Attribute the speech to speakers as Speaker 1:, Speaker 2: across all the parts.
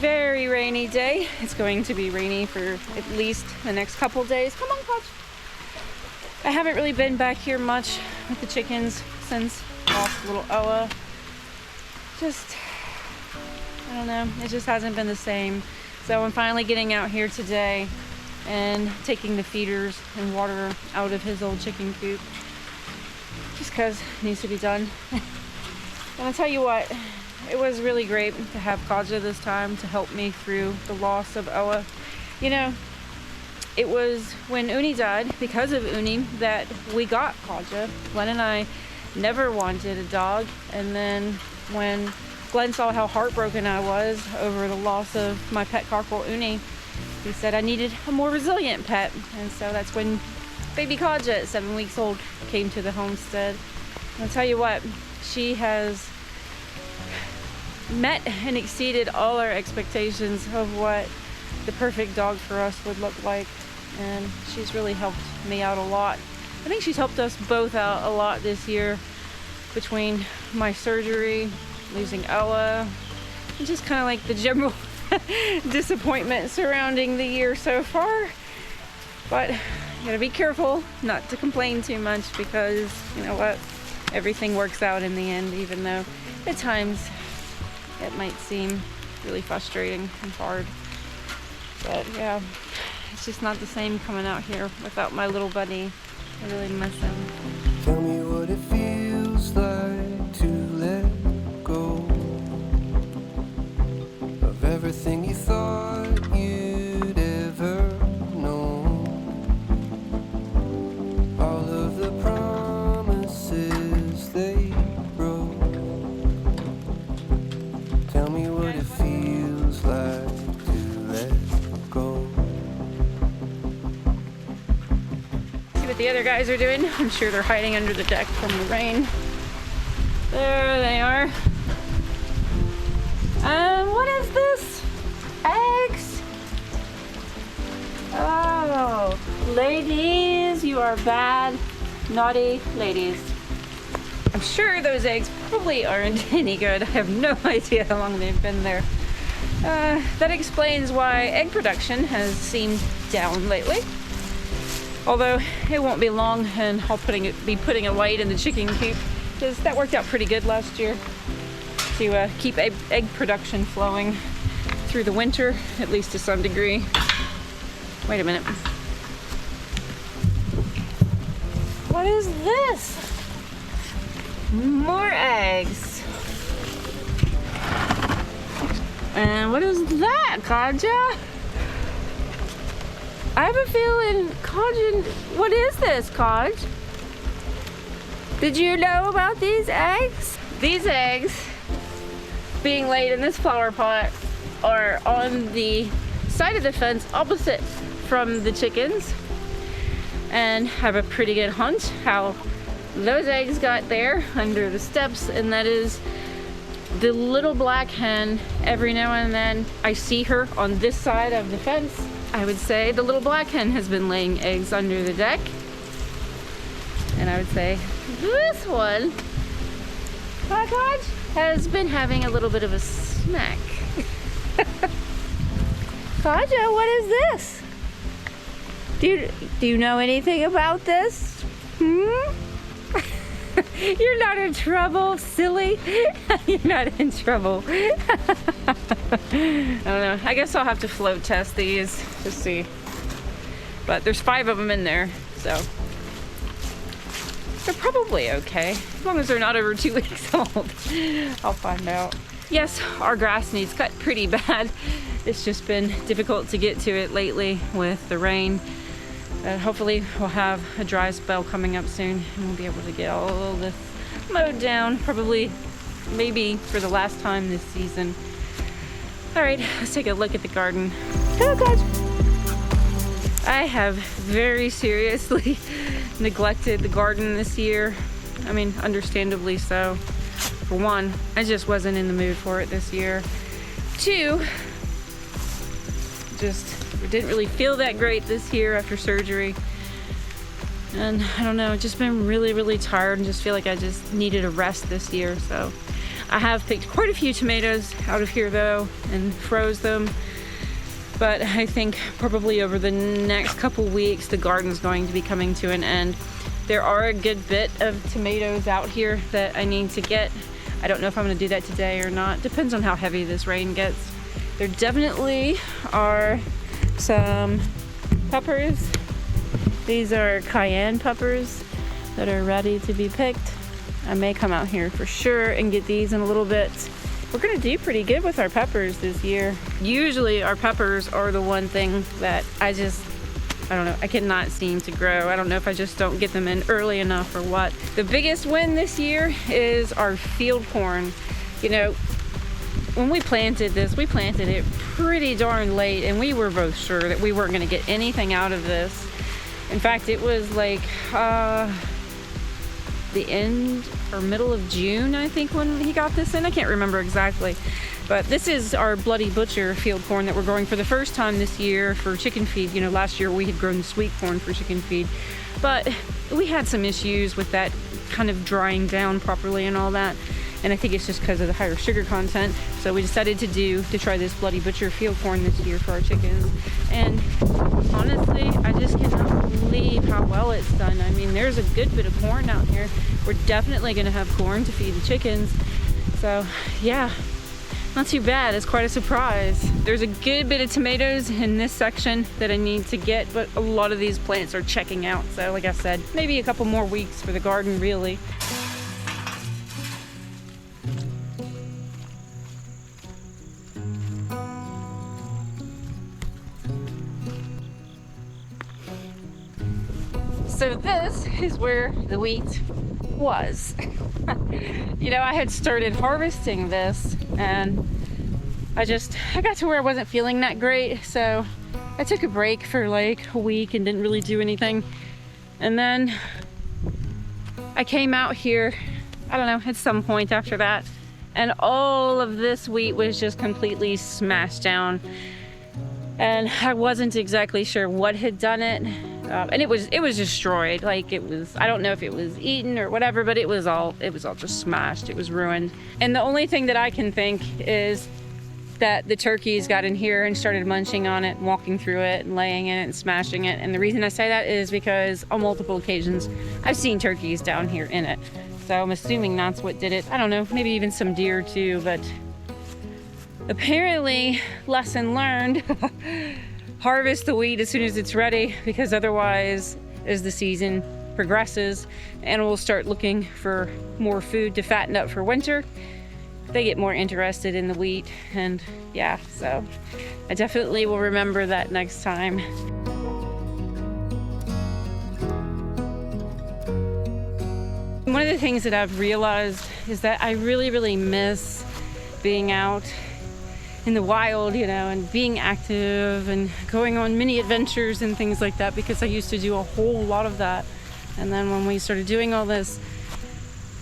Speaker 1: very rainy day. It's going to be rainy for at least the next couple days. Come on, Coach. I haven't really been back here much with the chickens since I lost little Oa. I don't know, it just hasn't been the same. So I'm finally getting out here today and taking the feeders and water out of his old chicken coop. Just because it needs to be done. And I'll tell you what, it was really great to have Kaja this time to help me through the loss of Oa. You know, it was when Uni died, because of Uni, that we got Kaja. Glenn and I never wanted a dog, and then when Glenn saw how heartbroken I was over the loss of my pet Carpal Uni, he said I needed a more resilient pet, and so that's when baby Kaja at 7 weeks old came to the homestead. And I'll tell you what, she has met and exceeded all our expectations of what the perfect dog for us would look like, and she's really helped me out a lot. I think she's helped us both out a lot this year, between my surgery, losing Ella, and just kind of like the general disappointment surrounding the year so far. But you gotta be careful not to complain too much, because you know what, everything works out in the end, even though at times it might seem really frustrating and hard. But yeah, it's just not the same coming out here without my little buddy. I really miss him.
Speaker 2: Tell me what it feels like to let go of everything you thought you'd ever know. All of the promises they broke. Tell me what it feels like to let go.
Speaker 1: See what the other guys are doing. I'm sure they're hiding under the deck from the rain. There they are. What is this? Eggs? Oh, ladies, you are bad, naughty ladies. I'm sure those eggs probably aren't any good. I have no idea how long they've been there. That explains why egg production has seemed down lately. Although it won't be long and I'll be putting a light in the chicken coop, because that worked out pretty good last year to keep egg production flowing through the winter, at least to some degree. Wait a minute. What is this? More eggs. And what is that, Kaja? I have a feeling, Kaj, what is this, Kaj? Did you know about these eggs? These eggs being laid in this flower pot are on the side of the fence opposite from the chickens, and have a pretty good hunch how those eggs got there under the steps, and that is the little black hen. Every now and then I see her on this side of the fence. I would say the little black hen has been laying eggs under the deck, and I would say this one, has been having a little bit of a snack. Kaja, what is this? Do you know anything about this? You're not in trouble, silly. You're not in trouble. I don't know. I guess I'll have to float test these to see. But there's 5 of them in there, so they're probably okay, as long as they're not over 2 weeks old. I'll find out. Yes, our grass needs cut pretty bad. It's just been difficult to get to it lately with the rain. Hopefully we'll have a dry spell coming up soon, and we'll be able to get all of this mowed down, probably maybe for the last time this season. All right, let's take a look at the garden. Oh God. I have very seriously neglected the garden this year. I mean, understandably so. For one, I just wasn't in the mood for it this year. 2, just didn't really feel that great this year after surgery. And I don't know, just been really, really tired and just feel like I just needed a rest this year. So I have picked quite a few tomatoes out of here though and froze them. But I think probably over the next couple weeks, the garden's going to be coming to an end. There are a good bit of tomatoes out here that I need to get. I don't know if I'm gonna do that today or not. Depends on how heavy this rain gets. There definitely are some peppers. These are cayenne peppers that are ready to be picked. I may come out here for sure and get these in a little bit. We're gonna do pretty good with our peppers this year. Usually our peppers are the one thing that I don't know, I cannot seem to grow. I don't know if I just don't get them in early enough or what. The biggest win this year is our field corn. You know, when we planted this, we planted it pretty darn late, and we were both sure that we weren't gonna get anything out of this. In fact, it was like the end or middle of June, I think, when he got this in. I can't remember exactly. But this is our Bloody Butcher field corn that we're growing for the first time this year for chicken feed. You know, last year we had grown sweet corn for chicken feed, but we had some issues with that kind of drying down properly and all that. And I think it's just because of the higher sugar content. So we decided to try this Bloody Butcher field corn this year for our chickens. And honestly, I just cannot believe how well it's done. I mean, there's a good bit of corn out here. We're definitely gonna have corn to feed the chickens. So yeah, not too bad. It's quite a surprise. There's a good bit of tomatoes in this section that I need to get, but a lot of these plants are checking out. So like I said, maybe a couple more weeks for the garden, really. So this is where the wheat was. You know, I had started harvesting this and I got to where I wasn't feeling that great. So I took a break for like a week and didn't really do anything. And then I came out here, I don't know, at some point after that, and all of this wheat was just completely smashed down. And I wasn't exactly sure what had done it. And it was destroyed. Like, it was, I don't know if it was eaten or whatever, but it was all just smashed. It was ruined. And the only thing that I can think is that the turkeys got in here and started munching on it, walking through it and laying in it and smashing it. And the reason I say that is because on multiple occasions I've seen turkeys down here in it. So I'm assuming that's what did it. I don't know, maybe even some deer too, but apparently, lesson learned. Harvest the wheat as soon as it's ready, because otherwise, as the season progresses, animals start looking for more food to fatten up for winter. They get more interested in the wheat, and yeah, so I definitely will remember that next time. One of the things that I've realized is that I really, really miss being out in the wild, you know, and being active and going on mini adventures and things like that, because I used to do a whole lot of that. And then when we started doing all this,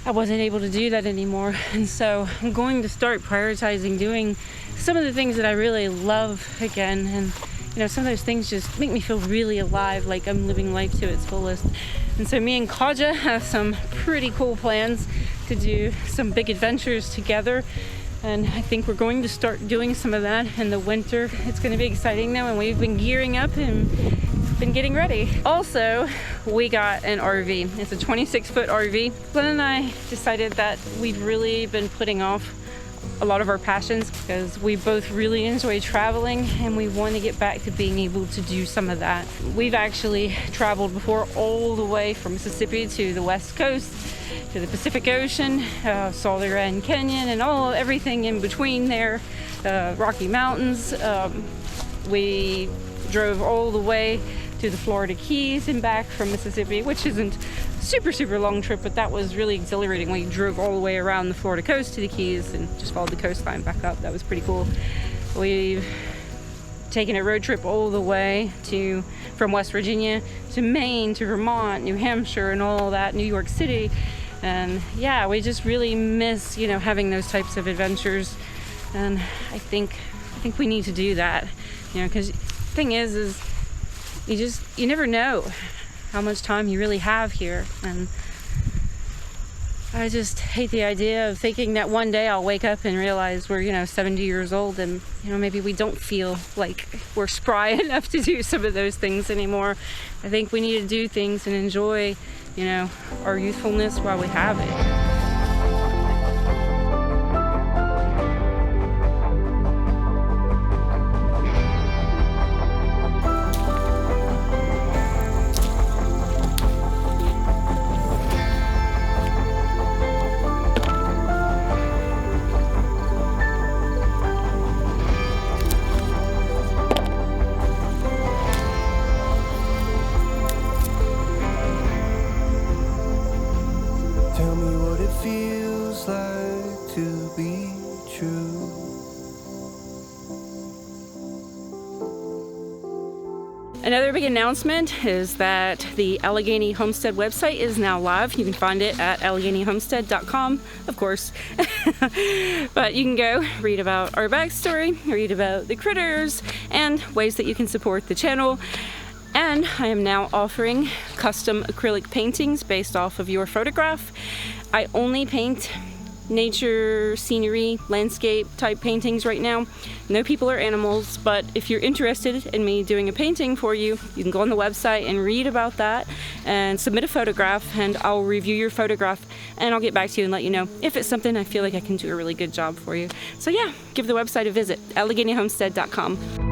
Speaker 1: I wasn't able to do that anymore. And so I'm going to start prioritizing doing some of the things that I really love again. And, you know, some of those things just make me feel really alive, like I'm living life to its fullest. And so me and Kaja have some pretty cool plans to do some big adventures together. And I think we're going to start doing some of that in the winter. It's going to be exciting though, and we've been gearing up and been getting ready. Also, we got an RV. It's a 26-foot RV. Glenn and I decided that we've really been putting off a lot of our passions because we both really enjoy traveling and we want to get back to being able to do some of that. We've actually traveled before all the way from Mississippi to the West Coast, to the Pacific Ocean, saw the Grand Canyon and everything in between there, Rocky Mountains. We drove all the way to the Florida Keys and back from Mississippi, which isn't super long trip, but that was really exhilarating. We drove all the way around the Florida coast to the Keys and just followed the coastline back up. That was pretty cool. We've taken a road trip all the way from West Virginia to Maine to Vermont, New Hampshire, and all that, New York City. And yeah, we just really miss, you know, having those types of adventures. And I think we need to do that, you know, because the thing is you never know how much time you really have here. And I just hate the idea of thinking that one day I'll wake up and realize we're 70 years old and, maybe we don't feel like we're spry enough to do some of those things anymore. I think we need to do things and enjoy, our youthfulness while we have it.
Speaker 2: Tell me what it feels like to be true.
Speaker 1: Another big announcement is that the Allegheny Homestead website is now live. You can find it at AlleghenyHomestead.com, of course. But you can go read about our backstory, read about the critters, and ways that you can support the channel. And I am now offering custom acrylic paintings based off of your photograph. I only paint nature, scenery, landscape type paintings right now. No people or animals, but if you're interested in me doing a painting for you, you can go on the website and read about that and submit a photograph, and I'll review your photograph and I'll get back to you and let you know if it's something I feel like I can do a really good job for you. So yeah, give the website a visit, AlleghenyHomestead.com.